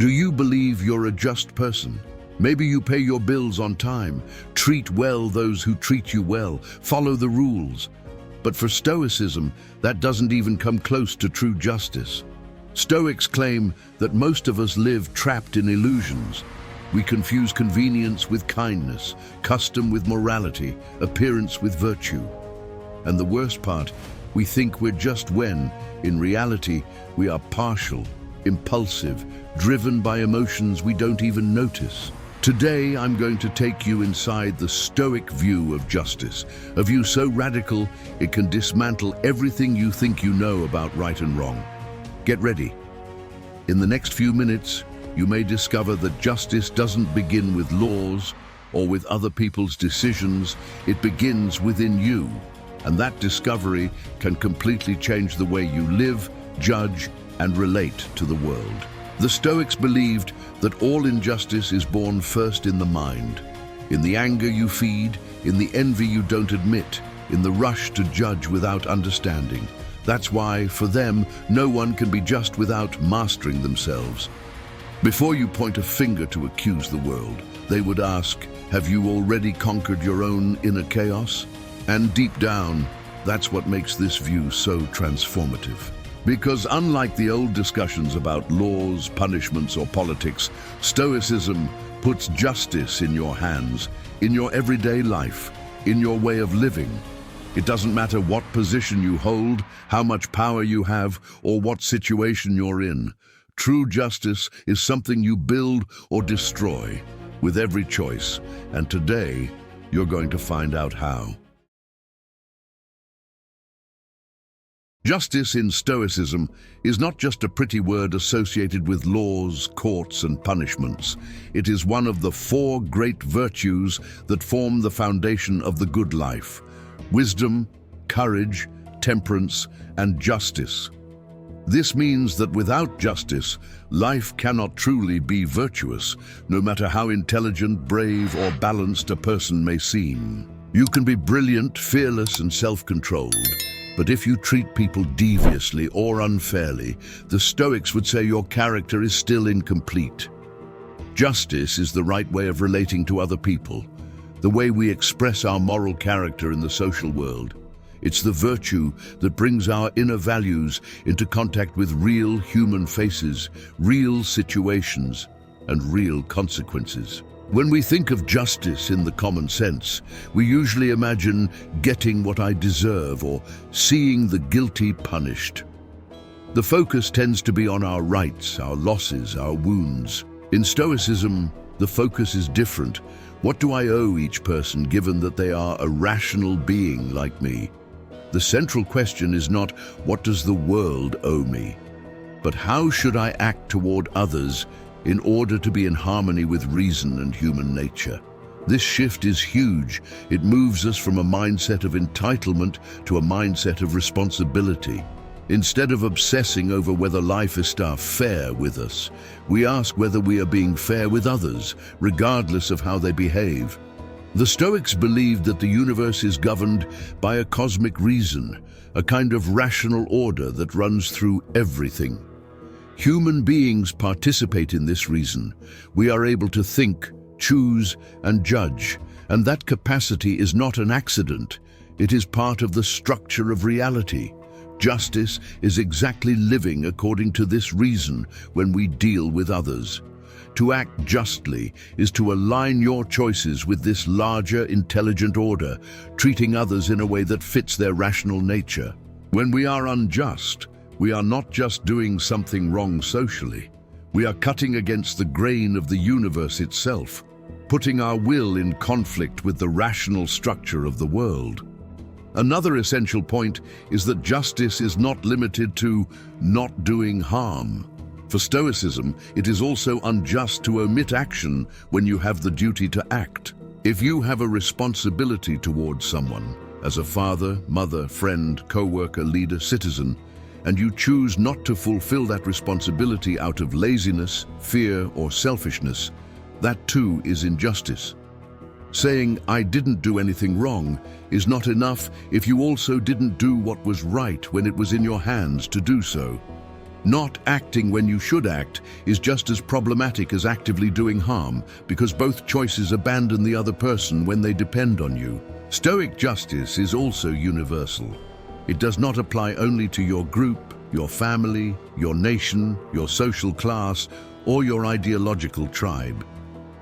Do you believe you're a just person? Maybe you pay your bills on time, treat well those who treat you well, follow the rules. But for Stoicism, that doesn't even come close to true justice. Stoics claim that most of us live trapped in illusions. We confuse convenience with kindness, custom with morality, appearance with virtue. And the worst part, we think we're just when, in reality, we are partial, impulsive, driven by emotions we don't even notice. Today, I'm going to take you inside the Stoic view of justice, a view so radical it can dismantle everything you think you know about right and wrong. Get ready. In the next few minutes, you may discover that justice doesn't begin with laws or with other people's decisions. It begins within you, and that discovery can completely change the way you live, judge, and relate to the world. The Stoics believed that all injustice is born first in the mind, in the anger you feed, in the envy you don't admit, in the rush to judge without understanding. That's why, for them, no one can be just without mastering themselves. Before you point a finger to accuse the world, they would ask, have you already conquered your own inner chaos? And deep down, that's what makes this view so transformative. Because unlike the old discussions about laws, punishments, or politics, Stoicism puts justice in your hands, in your everyday life, in your way of living. It doesn't matter what position you hold, how much power you have, or what situation you're in. True justice is something you build or destroy with every choice, and today you're going to find out how. Justice in Stoicism is not just a pretty word associated with laws, courts, and punishments. It is one of the four great virtues that form the foundation of the good life: wisdom, courage, temperance, and justice. This means that without justice, life cannot truly be virtuous, no matter how intelligent, brave, or balanced a person may seem. You can be brilliant, fearless, and self-controlled, but if you treat people deviously or unfairly, the Stoics would say your character is still incomplete. Justice is the right way of relating to other people, the way we express our moral character in the social world. It's the virtue that brings our inner values into contact with real human faces, real situations, and real consequences. When we think of justice in the common sense, we usually imagine getting what I deserve or seeing the guilty punished. The focus tends to be on our rights, our losses, our wounds. In Stoicism, the focus is different. What do I owe each person given that they are a rational being like me? The central question is not, what does the world owe me? But how should I act toward others in order to be in harmony with reason and human nature? This shift is huge. It moves us from a mindset of entitlement to a mindset of responsibility. Instead of obsessing over whether life is fair with us, we ask whether we are being fair with others, regardless of how they behave. The Stoics believed that the universe is governed by a cosmic reason, a kind of rational order that runs through everything. Human beings participate in this reason. We are able to think, choose, and judge, and that capacity is not an accident. It is part of the structure of reality. Justice is exactly living according to this reason when we deal with others. To act justly is to align your choices with this larger, intelligent order, treating others in a way that fits their rational nature. When we are unjust, we are not just doing something wrong socially. We are cutting against the grain of the universe itself, putting our will in conflict with the rational structure of the world. Another essential point is that justice is not limited to not doing harm. For Stoicism, it is also unjust to omit action when you have the duty to act. If you have a responsibility towards someone, as a father, mother, friend, co-worker, leader, citizen, and you choose not to fulfill that responsibility out of laziness, fear, or selfishness, that too is injustice. Saying, "I didn't do anything wrong," is not enough if you also didn't do what was right when it was in your hands to do so. Not acting when you should act is just as problematic as actively doing harm, because both choices abandon the other person when they depend on you. Stoic justice is also universal. It does not apply only to your group, your family, your nation, your social class, or your ideological tribe.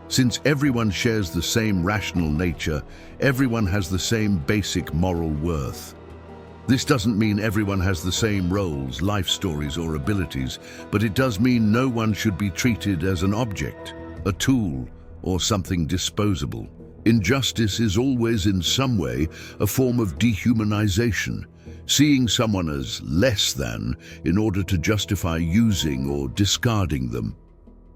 Since everyone shares the same rational nature, everyone has the same basic moral worth. This doesn't mean everyone has the same roles, life stories, or abilities, but it does mean no one should be treated as an object, a tool, or something disposable. Injustice is always in some way a form of dehumanization, seeing someone as less than in order to justify using or discarding them.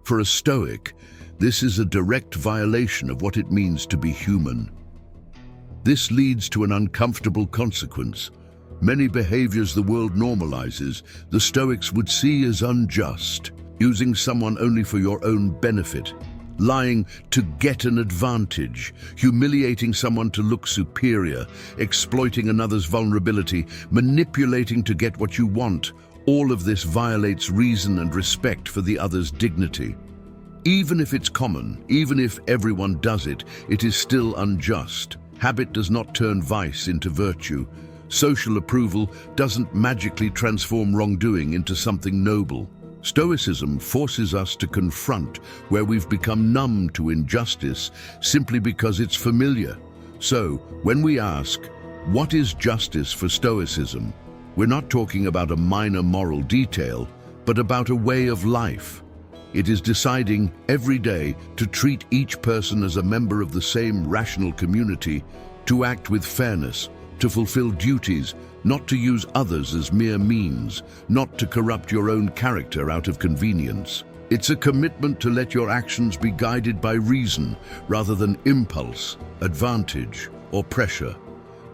For a Stoic, this is a direct violation of what it means to be human. This leads to an uncomfortable consequence. Many behaviors the world normalizes, the Stoics would see as unjust, using someone only for your own benefit, lying to get an advantage, humiliating someone to look superior, exploiting another's vulnerability, manipulating to get what you want. All of this violates reason and respect for the other's dignity. Even if it's common, even if everyone does it, it is still unjust. Habit does not turn vice into virtue. Social approval doesn't magically transform wrongdoing into something noble. Stoicism forces us to confront where we've become numb to injustice simply because it's familiar. So, when we ask, what is justice for Stoicism? We're not talking about a minor moral detail, but about a way of life. It is deciding every day to treat each person as a member of the same rational community, to act with fairness, to fulfill duties, not to use others as mere means, not to corrupt your own character out of convenience. It's a commitment to let your actions be guided by reason rather than impulse, advantage, or pressure.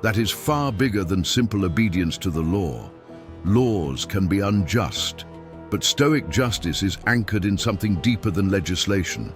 That is far bigger than simple obedience to the law. Laws can be unjust, but Stoic justice is anchored in something deeper than legislation.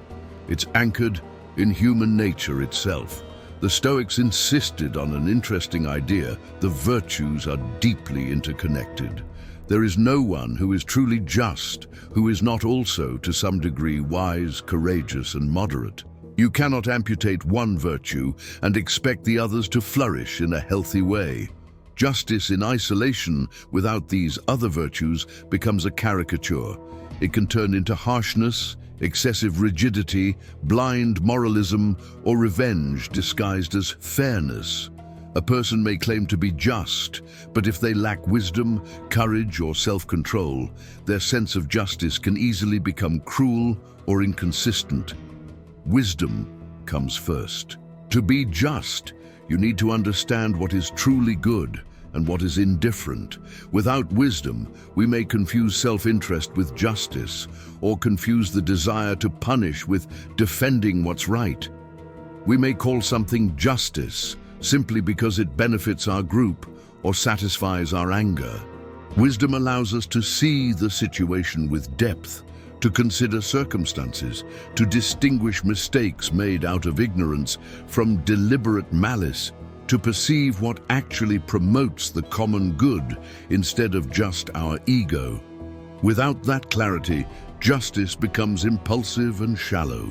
It's anchored in human nature itself. The Stoics insisted on an interesting idea: the virtues are deeply interconnected. There is no one who is truly just who is not also, to some degree, wise, courageous, and moderate. You cannot amputate one virtue and expect the others to flourish in a healthy way. Justice in isolation without these other virtues becomes a caricature. It can turn into harshness, excessive rigidity, blind moralism, or revenge disguised as fairness. A person may claim to be just, but if they lack wisdom, courage, or self-control, their sense of justice can easily become cruel or inconsistent. Wisdom comes first. To be just, you need to understand what is truly good and what is indifferent. Without wisdom, we may confuse self-interest with justice, or confuse the desire to punish with defending what's right. We may call something justice simply because it benefits our group or satisfies our anger. Wisdom allows us to see the situation with depth, to consider circumstances, to distinguish mistakes made out of ignorance from deliberate malice, to perceive what actually promotes the common good instead of just our ego. Without that clarity, justice becomes impulsive and shallow.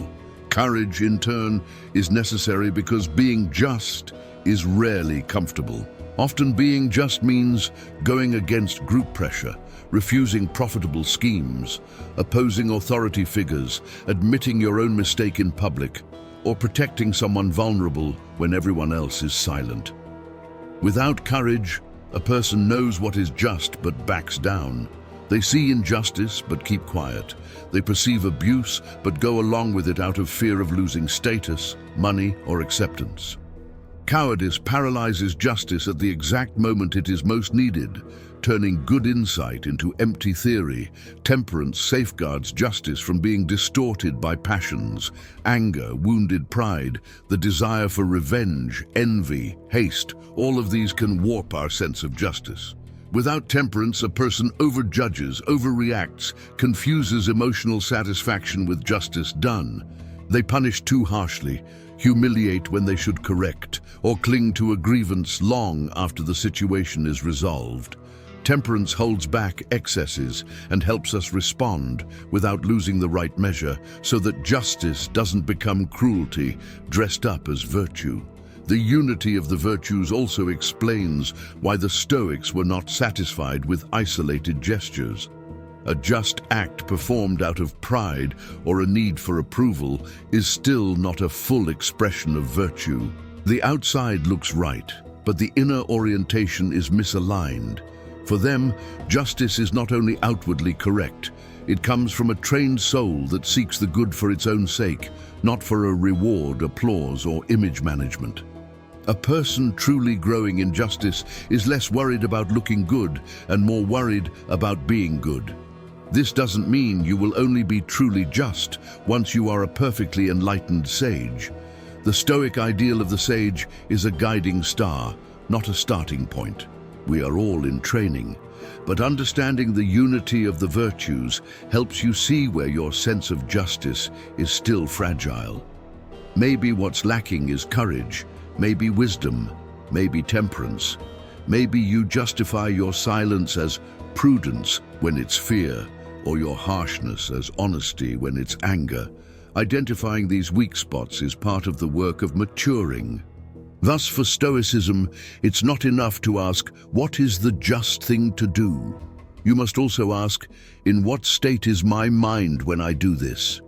Courage, in turn, is necessary because being just is rarely comfortable. Often being just means going against group pressure, refusing profitable schemes, opposing authority figures, admitting your own mistake in public, or protecting someone vulnerable when everyone else is silent. Without courage, a person knows what is just but backs down. They see injustice but keep quiet. They perceive abuse but go along with it out of fear of losing status, money, or acceptance. Cowardice paralyzes justice at the exact moment it is most needed, turning good insight into empty theory. Temperance safeguards justice from being distorted by passions, anger, wounded pride, the desire for revenge, envy, haste. All of these can warp our sense of justice. Without temperance, a person overjudges, overreacts, confuses emotional satisfaction with justice done. They punish too harshly, humiliate when they should correct, or cling to a grievance long after the situation is resolved. Temperance holds back excesses and helps us respond without losing the right measure, so that justice doesn't become cruelty dressed up as virtue. The unity of the virtues also explains why the Stoics were not satisfied with isolated gestures. A just act performed out of pride or a need for approval is still not a full expression of virtue. The outside looks right, but the inner orientation is misaligned. For them, justice is not only outwardly correct, it comes from a trained soul that seeks the good for its own sake, not for a reward, applause, or image management. A person truly growing in justice is less worried about looking good and more worried about being good. This doesn't mean you will only be truly just once you are a perfectly enlightened sage. The Stoic ideal of the sage is a guiding star, not a starting point. We are all in training, but understanding the unity of the virtues helps you see where your sense of justice is still fragile. Maybe what's lacking is courage, maybe wisdom, maybe temperance. Maybe you justify your silence as prudence when it's fear, or your harshness as honesty when it's anger. Identifying these weak spots is part of the work of maturing. Thus, for Stoicism, it's not enough to ask, what is the just thing to do? You must also ask, in what state is my mind when I do this?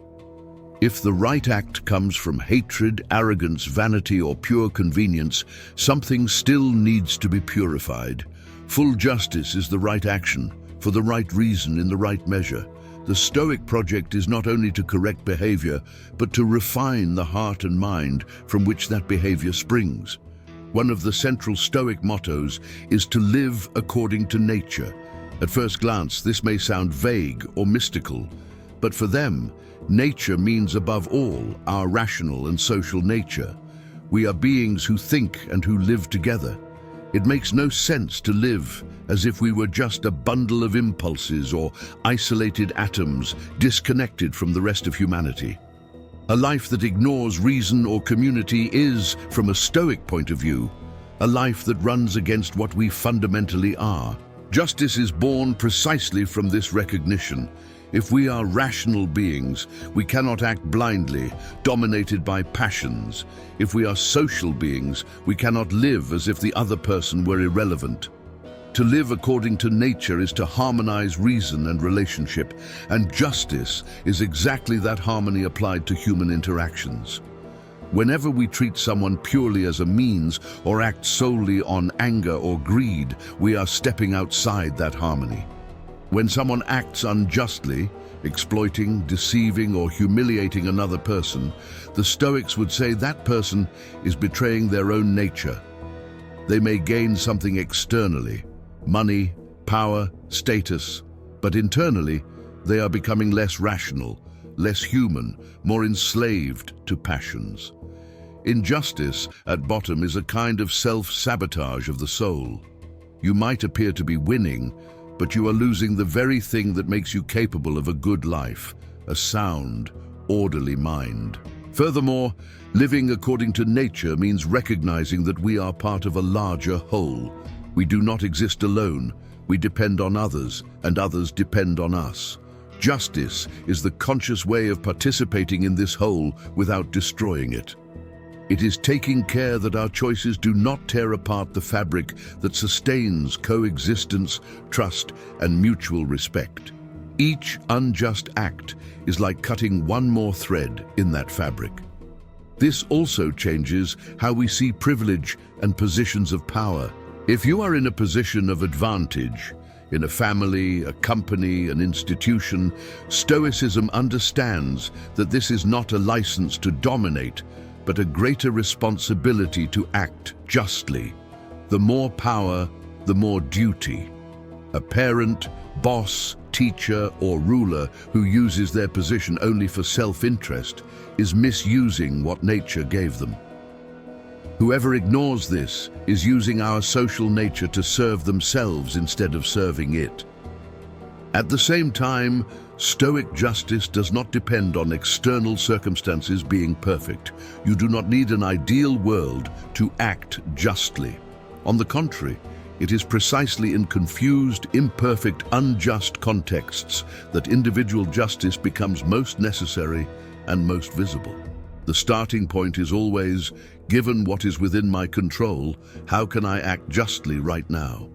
If the right act comes from hatred, arrogance, vanity, or pure convenience, something still needs to be purified. Full justice is the right action, for the right reason, in the right measure. The Stoic project is not only to correct behavior, but to refine the heart and mind from which that behavior springs. One of the central Stoic mottos is to live according to nature. At first glance, this may sound vague or mystical, but for them, nature means above all our rational and social nature. We are beings who think and who live together. It makes no sense to live as if we were just a bundle of impulses or isolated atoms disconnected from the rest of humanity. A life that ignores reason or community is, from a Stoic point of view, a life that runs against what we fundamentally are. Justice is born precisely from this recognition. If we are rational beings, we cannot act blindly, dominated by passions. If we are social beings, we cannot live as if the other person were irrelevant. To live according to nature is to harmonize reason and relationship, and justice is exactly that harmony applied to human interactions. Whenever we treat someone purely as a means or act solely on anger or greed, we are stepping outside that harmony. When someone acts unjustly, exploiting, deceiving, or humiliating another person, the Stoics would say that person is betraying their own nature. They may gain something externally, money, power, status, but internally, they are becoming less rational, less human, more enslaved to passions. Injustice, at bottom, is a kind of self-sabotage of the soul. You might appear to be winning, but you are losing the very thing that makes you capable of a good life, a sound, orderly mind. Furthermore, living according to nature means recognizing that we are part of a larger whole. We do not exist alone. We depend on others, and others depend on us. Justice is the conscious way of participating in this whole without destroying it. It is taking care that our choices do not tear apart the fabric that sustains coexistence, trust, and mutual respect. Each unjust act is like cutting one more thread in that fabric. This also changes how we see privilege and positions of power. If you are in a position of advantage, in a family, a company, an institution, Stoicism understands that this is not a license to dominate, but a greater responsibility to act justly. The more power, the more duty. A parent, boss, teacher, or ruler who uses their position only for self-interest is misusing what nature gave them. Whoever ignores this is using our social nature to serve themselves instead of serving it. At the same time, Stoic justice does not depend on external circumstances being perfect. You do not need an ideal world to act justly. On the contrary, It is precisely in confused, imperfect, unjust contexts that individual justice becomes most necessary and most visible. The starting point is always, given what is within my control, how can I act justly right now?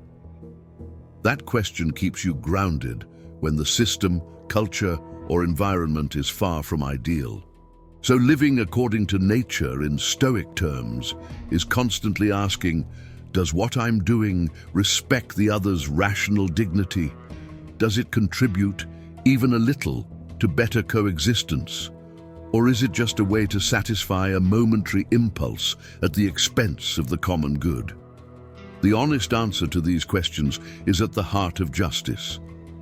That question keeps you grounded when the system, culture, or environment is far from ideal. So living according to nature in Stoic terms is constantly asking, does what I'm doing respect the other's rational dignity? Does it contribute, even a little, to better coexistence? Or is it just a way to satisfy a momentary impulse at the expense of the common good? The honest answer to these questions is at the heart of justice.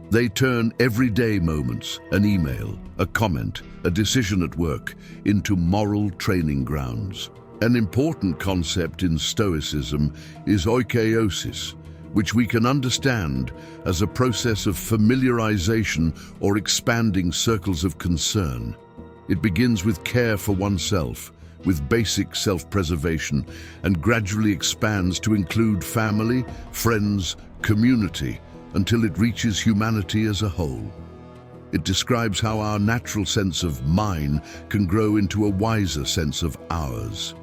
They turn everyday moments, an email, a comment, a decision at work, into moral training grounds. An important concept in Stoicism is oikeiosis, which we can understand as a process of familiarization or expanding circles of concern. It begins with care for oneself, with basic self-preservation, and gradually expands to include family, friends, community, until it reaches humanity as a whole. It describes how our natural sense of mine can grow into a wiser sense of ours.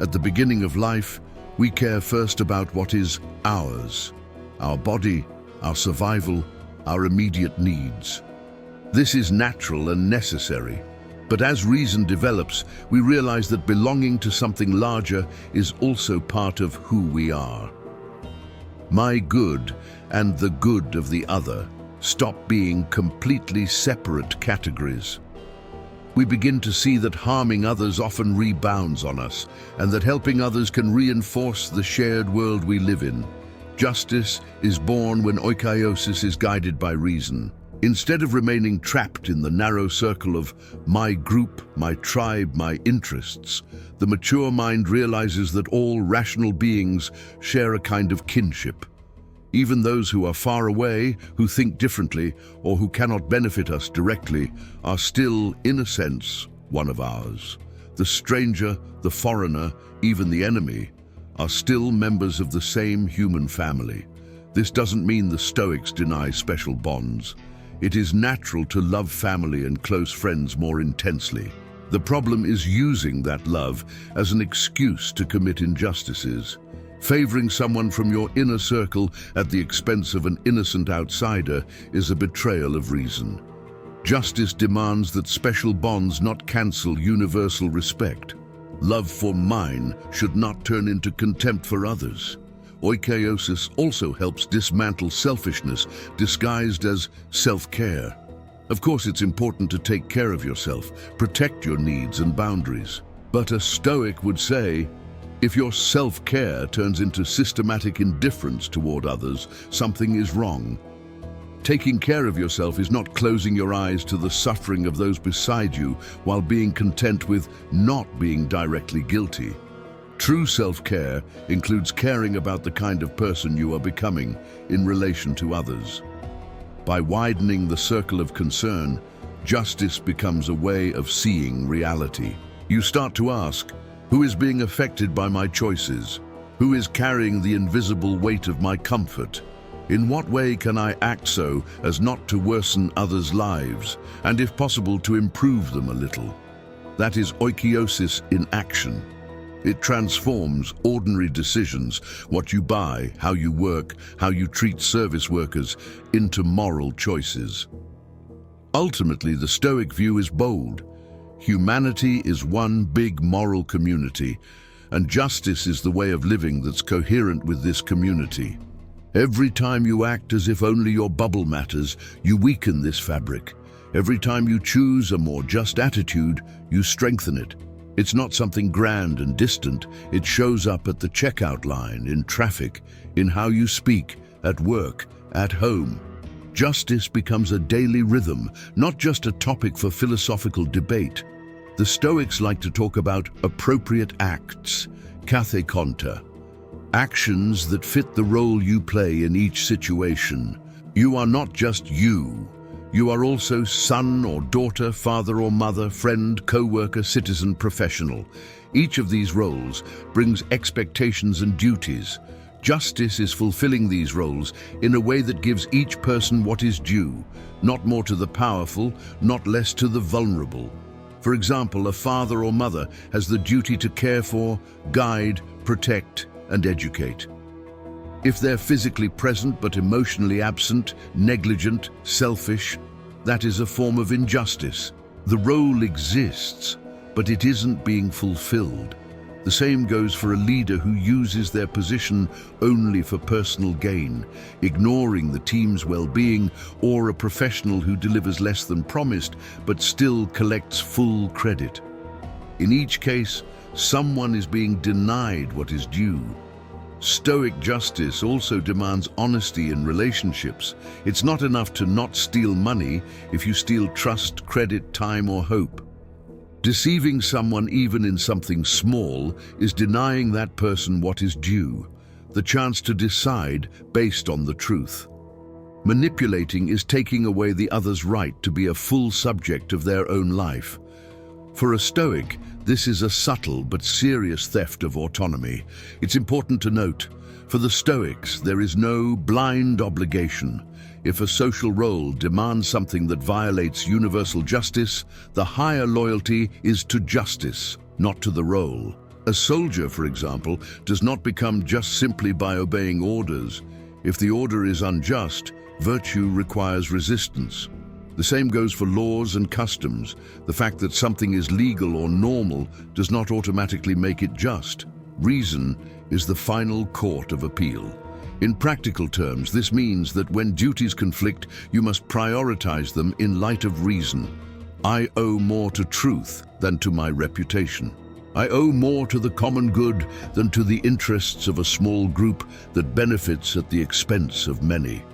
At the beginning of life, we care first about what is ours, our body, our survival, our immediate needs. This is natural and necessary, but as reason develops, we realize that belonging to something larger is also part of who we are. My good and the good of the other stop being completely separate categories. We begin to see that harming others often rebounds on us, and that helping others can reinforce the shared world we live in. Justice is born when oikeiosis is guided by reason. Instead of remaining trapped in the narrow circle of my group, my tribe, my interests, the mature mind realizes that all rational beings share a kind of kinship. Even those who are far away, who think differently, or who cannot benefit us directly, are still, in a sense, one of ours. The stranger, the foreigner, even the enemy, are still members of the same human family. This doesn't mean the Stoics deny special bonds. It is natural to love family and close friends more intensely. The problem is using that love as an excuse to commit injustices. Favoring someone from your inner circle at the expense of an innocent outsider is a betrayal of reason. Justice demands that special bonds not cancel universal respect. Love for mine should not turn into contempt for others. Oikeiosis also helps dismantle selfishness disguised as self-care. Of course, it's important to take care of yourself, protect your needs and boundaries. But a Stoic would say, if your self-care turns into systematic indifference toward others, something is wrong. Taking care of yourself is not closing your eyes to the suffering of those beside you while being content with not being directly guilty. True self-care includes caring about the kind of person you are becoming in relation to others. By widening the circle of concern, justice becomes a way of seeing reality. You start to ask, who is being affected by my choices? Who is carrying the invisible weight of my comfort? In what way can I act so as not to worsen others' lives, and if possible to improve them a little? That is oikeiosis in action. It transforms ordinary decisions, what you buy, how you work, how you treat service workers, into moral choices. Ultimately, the Stoic view is bold. Humanity is one big moral community, and justice is the way of living that's coherent with this community. Every time you act as if only your bubble matters, you weaken this fabric. Every time you choose a more just attitude, you strengthen it. It's not something grand and distant. It shows up at the checkout line, in traffic, in how you speak, at work, at home. Justice becomes a daily rhythm, not just a topic for philosophical debate. The Stoics like to talk about appropriate acts, kathekonta, actions that fit the role you play in each situation. You are not just you. You are also son or daughter, father or mother, friend, co-worker, citizen, professional. Each of these roles brings expectations and duties. Justice is fulfilling these roles in a way that gives each person what is due, not more to the powerful, not less to the vulnerable. For example, a father or mother has the duty to care for, guide, protect, and educate. If they're physically present but emotionally absent, negligent, selfish, that is a form of injustice. The role exists, but it isn't being fulfilled. The same goes for a leader who uses their position only for personal gain, ignoring the team's well-being, or a professional who delivers less than promised but still collects full credit. In each case, someone is being denied what is due. Stoic justice also demands honesty in relationships. It's not enough to not steal money if you steal trust, credit, time, or hope. Deceiving someone even in something small is denying that person what is due, the chance to decide based on the truth. Manipulating is taking away the other's right to be a full subject of their own life. For a Stoic, this is a subtle but serious theft of autonomy. It's important to note, for the Stoics, there is no blind obligation. If a social role demands something that violates universal justice, the higher loyalty is to justice, not to the role. A soldier, for example, does not become just simply by obeying orders. If the order is unjust, virtue requires resistance. The same goes for laws and customs. The fact that something is legal or normal does not automatically make it just. Reason is the final court of appeal. In practical terms, this means that when duties conflict, you must prioritize them in light of reason. I owe more to truth than to my reputation. I owe more to the common good than to the interests of a small group that benefits at the expense of many.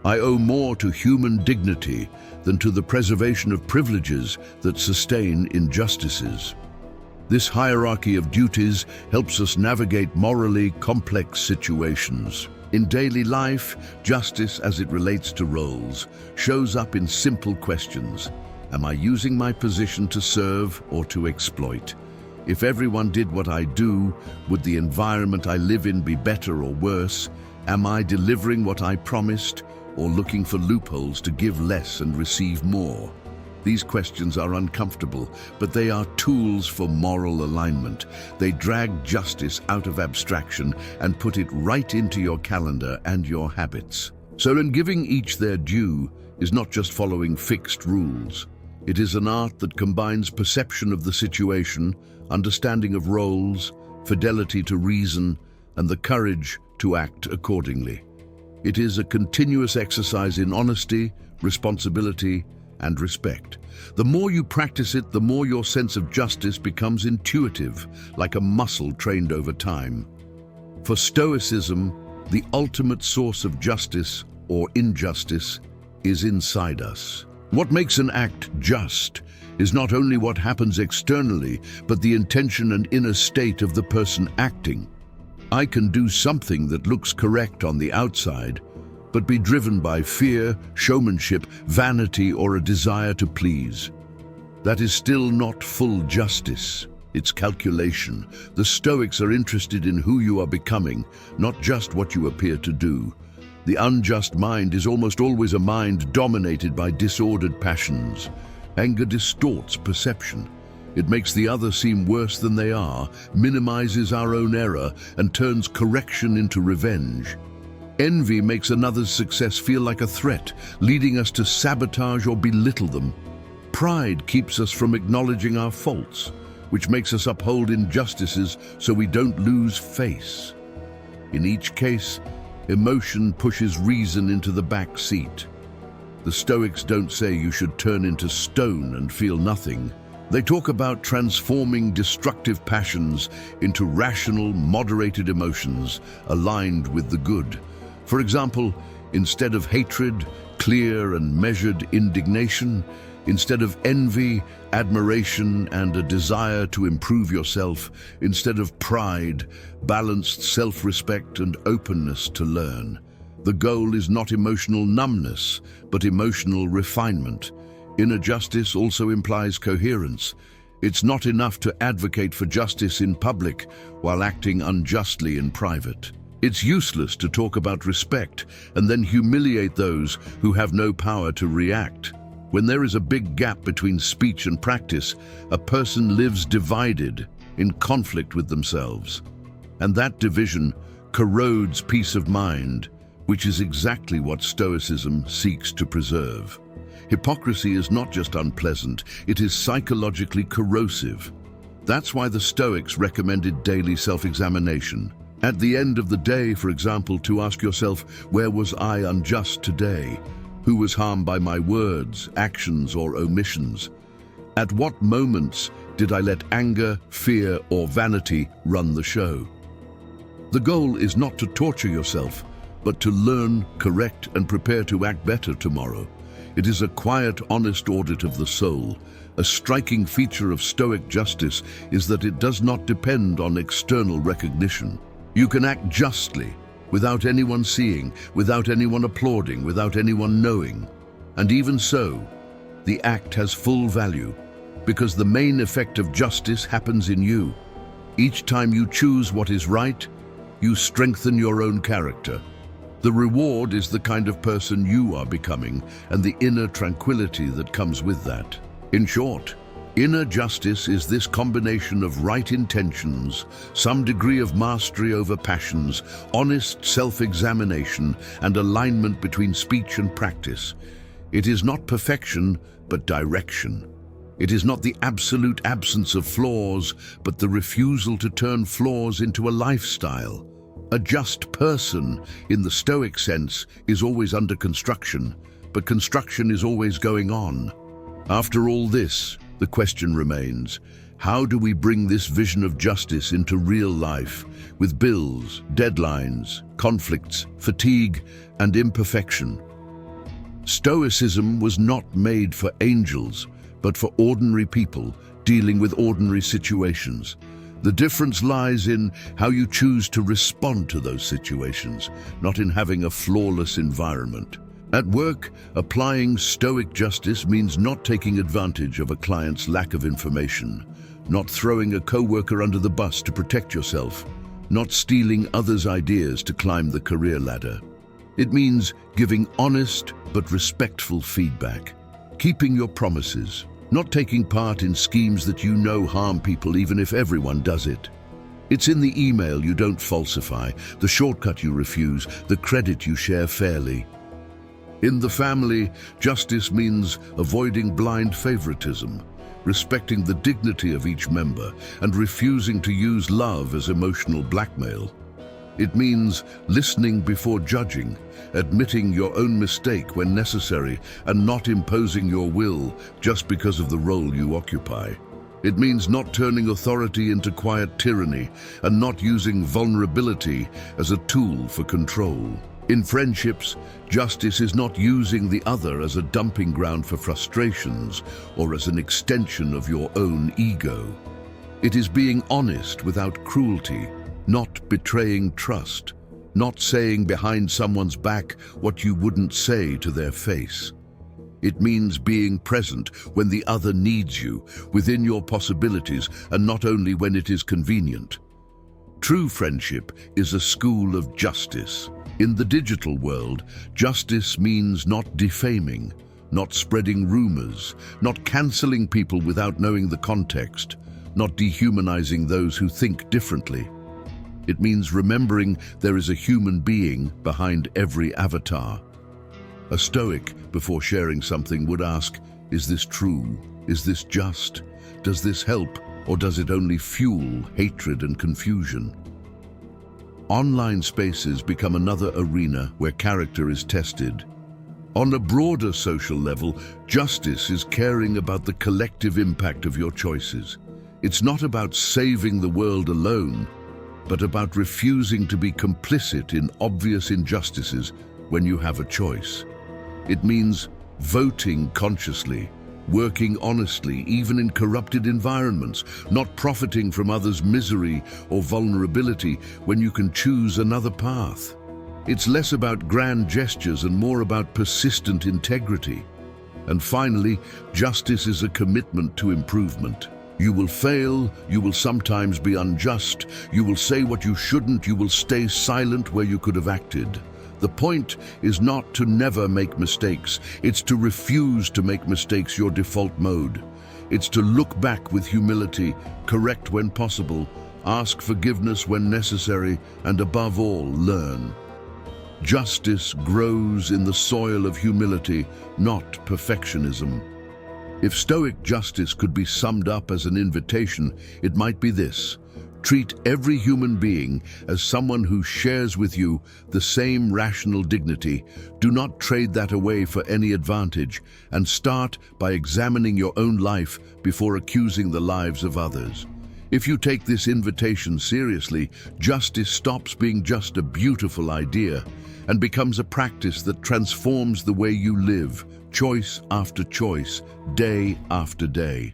I owe more to human dignity than to the preservation of privileges that sustain injustices. This hierarchy of duties helps us navigate morally complex situations. In daily life, justice as it relates to roles shows up in simple questions. Am I using my position to serve or to exploit? If everyone did what I do, would the environment I live in be better or worse? Am I delivering what I promised, or looking for loopholes to give less and receive more? These questions are uncomfortable, but they are tools for moral alignment. They drag justice out of abstraction and put it right into your calendar and your habits. So in giving each their due is not just following fixed rules. It is an art that combines perception of the situation, understanding of roles, fidelity to reason, and the courage to act accordingly. It is a continuous exercise in honesty, responsibility, and respect. The more you practice it, the more your sense of justice becomes intuitive, like a muscle trained over time. For Stoicism, the ultimate source of justice or injustice is inside us. What makes an act just is not only what happens externally, but the intention and inner state of the person acting. I can do something that looks correct on the outside, but be driven by fear, showmanship, vanity, or a desire to please. That is still not full justice. It's calculation. The Stoics are interested in who you are becoming, not just what you appear to do. The unjust mind is almost always a mind dominated by disordered passions. Anger distorts perception. It makes the other seem worse than they are, minimizes our own error, and turns correction into revenge. Envy makes another's success feel like a threat, leading us to sabotage or belittle them. Pride keeps us from acknowledging our faults, which makes us uphold injustices so we don't lose face. In each case, emotion pushes reason into the back seat. The Stoics don't say you should turn into stone and feel nothing. They talk about transforming destructive passions into rational, moderated emotions aligned with the good. For example, instead of hatred, clear and measured indignation. Instead of envy, admiration, and a desire to improve yourself. Instead of pride, balanced self-respect and openness to learn. The goal is not emotional numbness, but emotional refinement. Inner justice also implies coherence. It's not enough to advocate for justice in public while acting unjustly in private. It's useless to talk about respect and then humiliate those who have no power to react. When there is a big gap between speech and practice, a person lives divided, in conflict with themselves. And that division corrodes peace of mind, which is exactly what Stoicism seeks to preserve. Hypocrisy is not just unpleasant, it is psychologically corrosive. That's why the Stoics recommended daily self-examination. At the end of the day, for example, to ask yourself, where was I unjust today? Who was harmed by my words, actions, or omissions? At what moments did I let anger, fear, or vanity run the show? The goal is not to torture yourself, but to learn, correct, and prepare to act better tomorrow. It is a quiet, honest audit of the soul. A striking feature of Stoic justice is that it does not depend on external recognition. You can act justly, without anyone seeing, without anyone applauding, without anyone knowing. And even so, the act has full value, because the main effect of justice happens in you. Each time you choose what is right, you strengthen your own character. The reward is the kind of person you are becoming and the inner tranquility that comes with that. In short, inner justice is this combination of right intentions, some degree of mastery over passions, honest self-examination, and alignment between speech and practice. It is not perfection, but direction. It is not the absolute absence of flaws, but the refusal to turn flaws into a lifestyle. A just person, in the Stoic sense, is always under construction, but construction is always going on. After all this, the question remains, how do we bring this vision of justice into real life, with bills, deadlines, conflicts, fatigue, and imperfection? Stoicism was not made for angels, but for ordinary people dealing with ordinary situations. The difference lies in how you choose to respond to those situations, not in having a flawless environment. At work, applying Stoic justice means not taking advantage of a client's lack of information, not throwing a coworker under the bus to protect yourself, not stealing others' ideas to climb the career ladder. It means giving honest but respectful feedback, keeping your promises, not taking part in schemes that you know harm people even if everyone does it. It's in the email you don't falsify, the shortcut you refuse, the credit you share fairly. In the family, justice means avoiding blind favoritism, respecting the dignity of each member, and refusing to use love as emotional blackmail. It means listening before judging, admitting your own mistake when necessary, and not imposing your will just because of the role you occupy. It means not turning authority into quiet tyranny and not using vulnerability as a tool for control. In friendships, justice is not using the other as a dumping ground for frustrations or as an extension of your own ego. It is being honest without cruelty, not betraying trust, not saying behind someone's back what you wouldn't say to their face. It means being present when the other needs you, within your possibilities, and not only when it is convenient. True friendship is a school of justice. In the digital world, justice means not defaming, not spreading rumors, not canceling people without knowing the context, not dehumanizing those who think differently. It means remembering there is a human being behind every avatar. A Stoic, before sharing something, would ask, is this true? Is this just? Does this help, or does it only fuel hatred and confusion? Online spaces become another arena where character is tested. On a broader social level, justice is caring about the collective impact of your choices. It's not about saving the world alone, but about refusing to be complicit in obvious injustices when you have a choice. It means voting consciously, working honestly, even in corrupted environments, not profiting from others' misery or vulnerability when you can choose another path. It's less about grand gestures and more about persistent integrity. And finally, justice is a commitment to improvement. You will fail, you will sometimes be unjust, you will say what you shouldn't, you will stay silent where you could have acted. The point is not to never make mistakes, it's to refuse to make mistakes your default mode. It's to look back with humility, correct when possible, ask forgiveness when necessary, and above all, learn. Justice grows in the soil of humility, not perfectionism. If Stoic justice could be summed up as an invitation, it might be this: treat every human being as someone who shares with you the same rational dignity. Do not trade that away for any advantage, and start by examining your own life before accusing the lives of others. If you take this invitation seriously, justice stops being just a beautiful idea and becomes a practice that transforms the way you live, choice after choice, day after day.